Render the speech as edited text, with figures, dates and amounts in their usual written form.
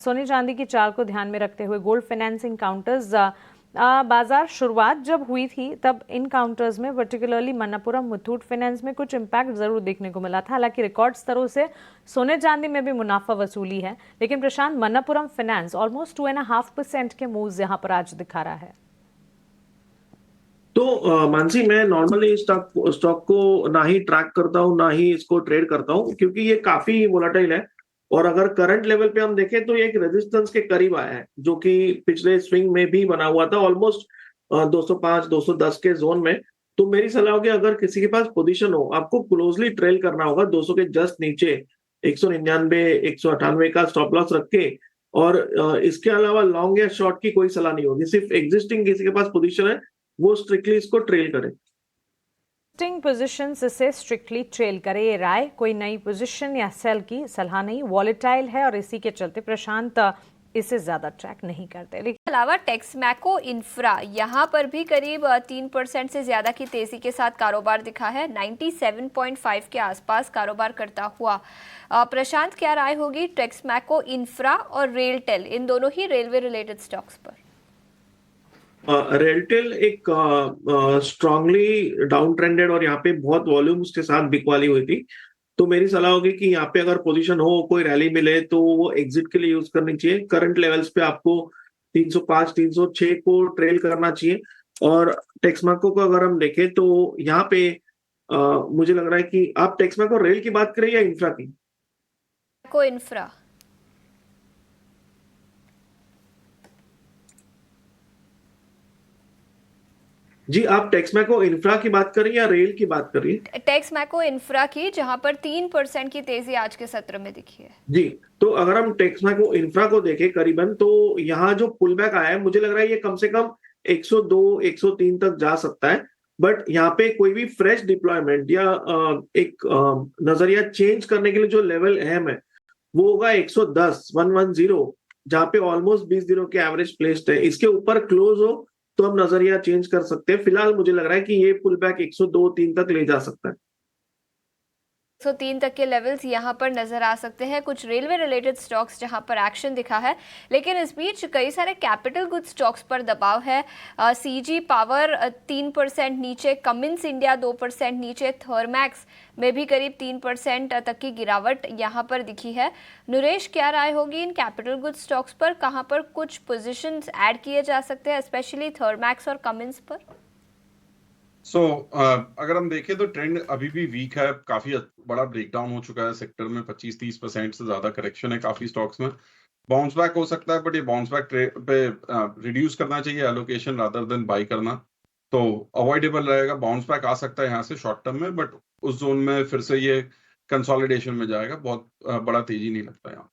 सोने चांदी की चाल को ध्यान में रखते हुए गोल्ड फाइनेंसिंग काउंटर्स बाजार शुरुआत जब हुई थी तब इन काउंटर्स में पर्टिकुलरली मणप्पुरम मुथूट फाइनेंस में कुछ इम्पैक्ट जरूर देखने को मिला था। हालांकि रिकॉर्ड स्तरों से सोने चांदी में भी मुनाफा वसूली है, लेकिन प्रशांत, मणप्पुरम फाइनेंस ऑलमोस्ट 2.5% के मूव्स यहां पर आज दिखा रहा है। तो मानसी, मैं नॉर्मली स्टॉक को ना ही ट्रैक करता हूँ ना ही इसको ट्रेड करता हूँ, क्योंकि ये काफी वोलाटाइल है। और अगर करंट लेवल पे हम देखें तो ये एक रेजिस्टेंस के करीब आया है, जो कि पिछले स्विंग में भी बना हुआ था ऑलमोस्ट 205 210 के जोन में। तो मेरी सलाह होगी, अगर किसी के पास पोजीशन हो, आपको क्लोजली ट्रेल करना होगा 200 के जस्ट नीचे, 199 198 का स्टॉप लॉस रख के। और इसके अलावा लॉन्ग या शॉर्ट की कोई सलाह नहीं होगी, सिर्फ एग्जिस्टिंग किसी के पास पोजीशन है वो स्ट्रिक्टली इसको ट्रेल करे। स्टिंग पोजीशन से स्ट्रिक्टली ट्रेल करे, ये राय कोई नई पोजीशन या सेल की सलाह नहीं। वॉलेटाइल है और इसी के चलते प्रशांत इसे ज्यादा ट्रैक नहीं करते। लेकिन अलावा टेक्समैको इंफ्रा यहाँ पर भी करीब 3% से ज्यादा की तेजी के साथ कारोबार दिखा है। 97.5 के आसपास कारोबार करता हुआ। प्रशांत, क्या राय होगी टेक्समैको इंफ्रा और रेलटेल, इन दोनों ही रेलवे रिलेटेड स्टॉक्स पर? रेलटेल एक स्ट्रांगली डाउन ट्रेंडेड और यहाँ पे बहुत वॉल्यूम्स के साथ बिकवाली हुई थी। तो मेरी सलाह होगी कि यहाँ पे अगर पोजीशन हो, कोई रैली मिले तो वो एग्जिट के लिए यूज करनी चाहिए। करंट लेवल्स पे आपको 305 306 को ट्रेल करना चाहिए। और टेक्समाको को अगर हम देखें तो यहाँ पे मुझे लग रहा है कि आप टेक्समाको रेल की बात करें या इंफ्रा की? को इंफ्रा। जी, आप टेक्समैको इंफ्रा की बात कर रही हैं या रेल की बात कर रही हैं? टेक्समैको इंफ्रा की, जहां पर 3% की तेजी आज के सत्र में दिखी है। जी, तो अगर हम टेक्समैको इंफ्रा को देखें करीबन, तो यहाँ जो पुल बैक आया है, मुझे लग रहा है ये कम से कम 102 103 तक जा सकता है। बट यहाँ पे कोई भी फ्रेश डिप्लॉयमेंट या एक नजरिया चेंज करने के लिए जो लेवल अहम है वो होगा 110 110, जहाँ पे ऑलमोस्ट 20 दिनों के एवरेज प्लेस्ड है। इसके ऊपर क्लोज हो तो हम नजरिया चेंज कर सकते हैं। फिलहाल मुझे लग रहा है कि ये पुल बैक 102 3 तक ले जा सकता है। 103 तक के लेवल्स यहां पर नजर आ सकते हैं। कुछ रेलवे रिलेटेड स्टॉक्स जहां पर एक्शन दिखा है, लेकिन इस बीच कई सारे कैपिटल गुड स्टॉक्स पर दबाव है। सीजी पावर 3% नीचे, कमिंस इंडिया 2% नीचे, थर्मैक्स में भी करीब 3% तक की गिरावट यहां पर दिखी है। नरेश, क्या राय होगी इन कैपिटल गुड स्टॉक्स पर? कहां पर कुछ पोजिशंस ऐड किए जा सकते हैं, स्पेशली थर्मैक्स और कमिंस पर? अगर हम देखें तो ट्रेंड अभी भी वीक है। काफी बड़ा ब्रेकडाउन हो चुका है सेक्टर में, 25-30% से ज्यादा करेक्शन है काफी स्टॉक्स में। बाउंस बैक हो सकता है, बट ये बाउंस बैक पे रिड्यूस करना चाहिए एलोकेशन रादर देन बाई करना, तो अवॉइडेबल रहेगा। बाउंस बैक आ सकता है यहाँ से शॉर्ट टर्म में, बट उस जोन में फिर से ये कंसोलिडेशन में जाएगा। बहुत बड़ा तेजी नहीं लगता यहाँ।